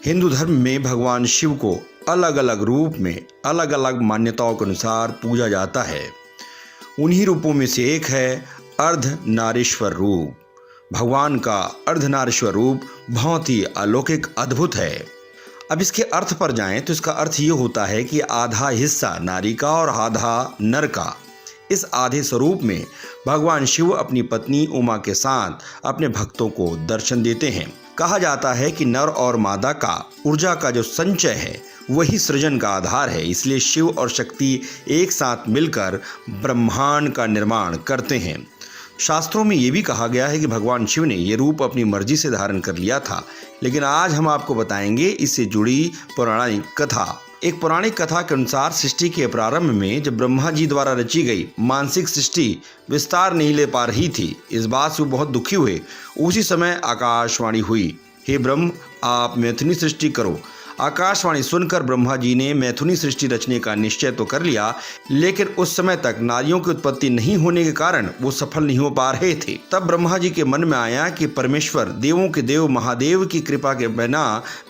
हिंदू धर्म में भगवान शिव को अलग अलग रूप में अलग अलग मान्यताओं के अनुसार पूजा जाता है। उन्हीं रूपों में से एक है अर्धनारीश्वर रूप। भगवान का अर्धनारीश्वर रूप बहुत ही अलौकिक अद्भुत है। अब इसके अर्थ पर जाएं तो इसका अर्थ ये होता है कि आधा हिस्सा नारी का और आधा नर का। इस आधे स्वरूप में भगवान शिव अपनी पत्नी उमा के साथ अपने भक्तों को दर्शन देते हैं। कहा जाता है कि नर और मादा का ऊर्जा का जो संचय है वही सृजन का आधार है। इसलिए शिव और शक्ति एक साथ मिलकर ब्रह्मांड का निर्माण करते हैं। शास्त्रों में ये भी कहा गया है कि भगवान शिव ने ये रूप अपनी मर्जी से धारण कर लिया था। लेकिन आज हम आपको बताएंगे इससे जुड़ी पौराणिक कथा। एक पौराणिक कथा के अनुसार सृष्टि के प्रारंभ में जब ब्रह्मा जी द्वारा रची गई मानसिक सृष्टि विस्तार नहीं ले पा रही थी, इस बात से वो बहुत दुखी हुए। उसी समय आकाशवाणी हुई, हे ब्रह्म, आप मैथुनी सृष्टि करो। आकाशवाणी सुनकर ब्रह्मा जी ने मैथुनी सृष्टि रचने का निश्चय तो कर लिया, लेकिन उस समय तक नारियों की उत्पत्ति नहीं होने के कारण वो सफल नहीं हो पा रहे थे। तब ब्रह्मा जी के मन में आया कि परमेश्वर देवों के देव महादेव की कृपा के बिना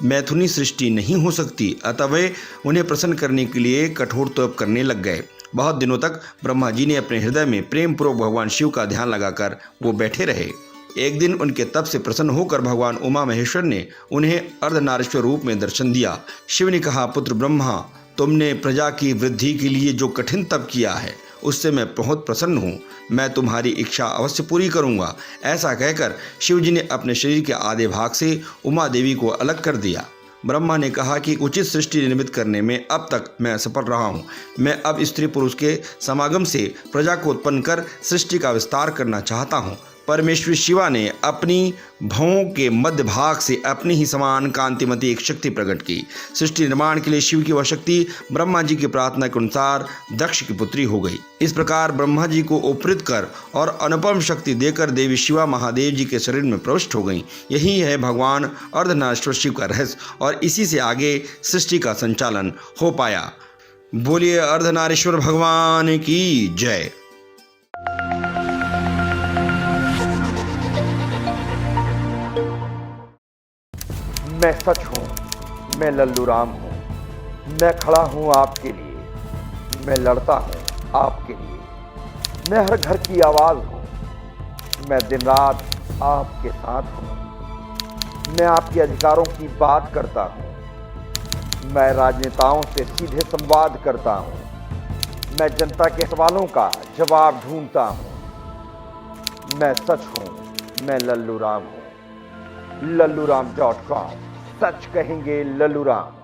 मैथुनी सृष्टि नहीं हो सकती। अतः वे उन्हें प्रसन्न करने के लिए कठोर तप करने लग गए। बहुत दिनों तक ब्रह्मा जी ने अपने हृदय में प्रेम पूर्वक भगवान शिव का ध्यान लगाकर वो बैठे रहे। एक दिन उनके तप से प्रसन्न होकर भगवान उमा महेश्वर ने उन्हें अर्धनारीश्वर रूप में दर्शन दिया। शिव ने कहा, पुत्र ब्रह्मा, तुमने प्रजा की वृद्धि के लिए जो कठिन तप किया है उससे मैं बहुत प्रसन्न हूँ। मैं तुम्हारी इच्छा अवश्य पूरी करूँगा। ऐसा कहकर शिव जी ने अपने शरीर के आधे भाग से उमा देवी को अलग कर दिया। ब्रह्मा ने कहा कि उचित सृष्टि निर्मित करने में अब तक मैं सफल रहा हूँ। मैं अब स्त्री पुरुष के समागम से प्रजा को उत्पन्न कर सृष्टि का विस्तार करना चाहता हूँ। परमेश्वरी शिवा ने अपनी भौं के मध्य भाग से अपनी ही समान कांतिमती एक शक्ति प्रकट की। सृष्टि निर्माण के लिए शिव की वह शक्ति ब्रह्मा जी की प्रार्थना के अनुसार दक्ष की पुत्री हो गई। इस प्रकार ब्रह्मा जी को उपृत कर और अनुपम शक्ति देकर देवी शिवा महादेव जी के शरीर में प्रविष्ट हो गई। यही है भगवान अर्धनारीश्वर शिव का रहस्य और इसी से आगे सृष्टि का संचालन हो पाया। बोलिए अर्धनारीश्वर भगवान की जय। मैं सच हूँ, मैं लल्लू राम हूँ। मैं खड़ा हूँ आपके लिए, मैं लड़ता हूँ आपके लिए। मैं हर घर की आवाज़ हूँ, मैं दिन रात आपके साथ हूँ। मैं आपके अधिकारों की बात करता हूँ। मैं राजनेताओं से सीधे संवाद करता हूँ। मैं जनता के सवालों का जवाब ढूंढता हूँ। मैं सच हूँ, मैं लल्लू राम हूँ। लल्लूराम.com, सच कहेंगे लल्लू राम।